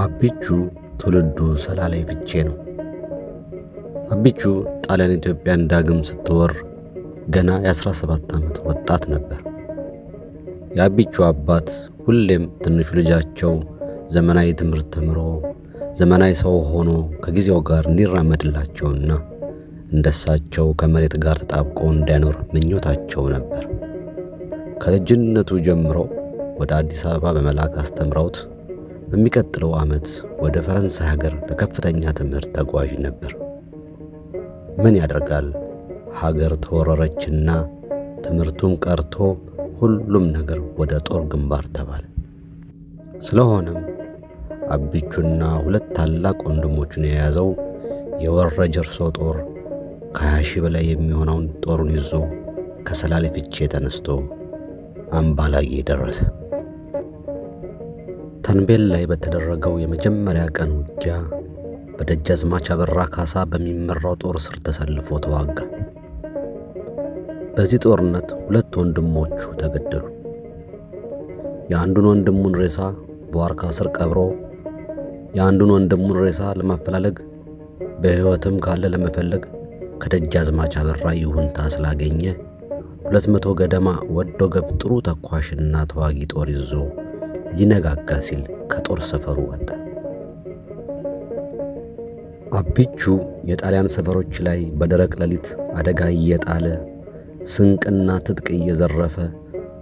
አቢቹ ትውልዱ ሰላሌ ፍቼ ነው። አቢቹ ጣሊያን ኢትዮጵያን ዳግም ስትወር ገና የ17 ዓመት ወጣት ነበር። የአቢቹ አባት ሁሌም ትንሹ ልጃቸው ዘመናዊ ትምህርት ተምሮ ዘመናዊ ሰው ሆኖ ከጊዜው ጋር እንዲራመድላቸውና እንደሳቸው ከመሬት ጋር ተጣብቆ እንዲያኖር ምኞታቸው ነበር። ከልጅነቱ ጀምሮ ወደ አዲስ አበባ በመላክ አስተምረውት በሚቀጥለው ዓመት ወደ ፈረንሳይ ሀገር ለከፍተኛ ትምህርት ተጓዥ ነበር። ምን ያደርጋል፣ ሀገር ተወረረችና ትምህርቱን ቀርቶ ሁሉም ነገር ወደ ጦር ግንባር ተባለ። ስለሆነም አቢቹና ሁለት ታላቅ ወንድሞቹን የያዘው የወረ ጀርሶ ጦር ከ20 ሺህ በላይ የሚሆነውን ጦሩን ይዞ ከሰላሌ ፍቼ ተነስቶ አምባላጌ ደረሰ። ተንቤል ላይ በተደረገው የመጀመሪያ ቀን ውጊያ በደጃዝማች አበራ ካሳ በሚመራው ጦር ስር ተሰልፎ ተዋጋ። በዚህ ጦርነት ሁለት ወንድሞቹ ተገደሉ። የአንዱን ወንድሙን ሬሳ በዋርካ ስር ቀብሮ የአንዱን ወንድሙን ሬሳ ለማፈላለግ በሕይወትም ካለ ለመፈለግ ከደጃዝማች አበራ ይሁንታ ስላገኘ 200 ገደማ ወዶ ገብ ጥሩ ተኳሽና ተዋጊ ጦር ይዞ ሊነጋጋ ሲል ከጦር ሰፈሩ ወጣ። አቢቹ የጣሊያን ሰፈሮች ላይ በደረቅ ሌሊት አደጋ እየጣለ ስንቅና ትጥቅ እየዘረፈ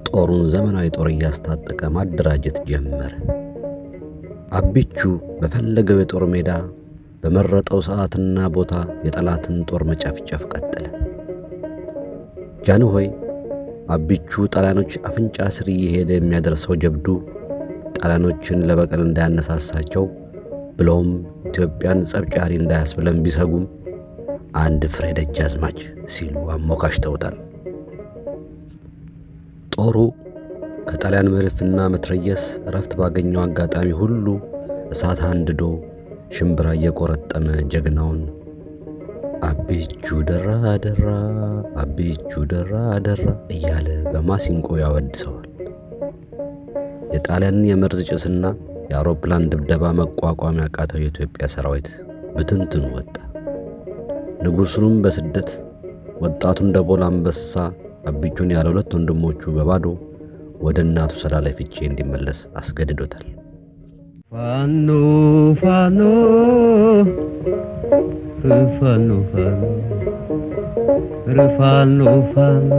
ጦሩን ዘመናዊ ጦር እያስታጠቀ ማደራጀት ጀመረ። አቢቹ በፈለገው የጦር ሜዳ በመረጠው ሰዓትና ቦታ የጠላትን ጦር መጨፍጨፍ ቀጠለ። ጃንሆይ አቢቹ ጣሊያኖች አፍንጫ ስር እየሄደ የሚያደርሰው ጀብዱ ጣሊያኖችን ለበቀል እንዳያነሳሳቸው ብለውም ኢትዮጵያን ጸብጫሪ እንዳያስብለን ቢሰጉም አንድ ፍሬ ደጃዝማች ሲሉ አሞካሽተውታል። ጦሩ ከጣሊያን መድፍና መትረየስ እረፍት ባገኘው አጋጣሚ ሁሉ እሳት አንድዶ ሽምብራ እየቆረጠመ ጀግናውን አቢቹ ደራ ደራ አቢቹ ደራ ደራ እያለ በማሲንቆ ያወድሰዋል። የጣሊያንን የመርዝ ጭስና የአውሮፕላን ድብደባ መቋቋም ያቃተው የኢትዮጵያ ሰራዊት ብትንትኑ ወጣ። ንጉሡንም በስደት ወጣቱን ደቦል አንበሳ አቢቹን ያለ ሁለት ወንድሞቹ በባዶ ወደ እናቱ ሰላሌ ፍቼ እንዲመለስ አስገድዶታል። ፋኖ ፋኖ ፋኖ ፋኖ ፋኖ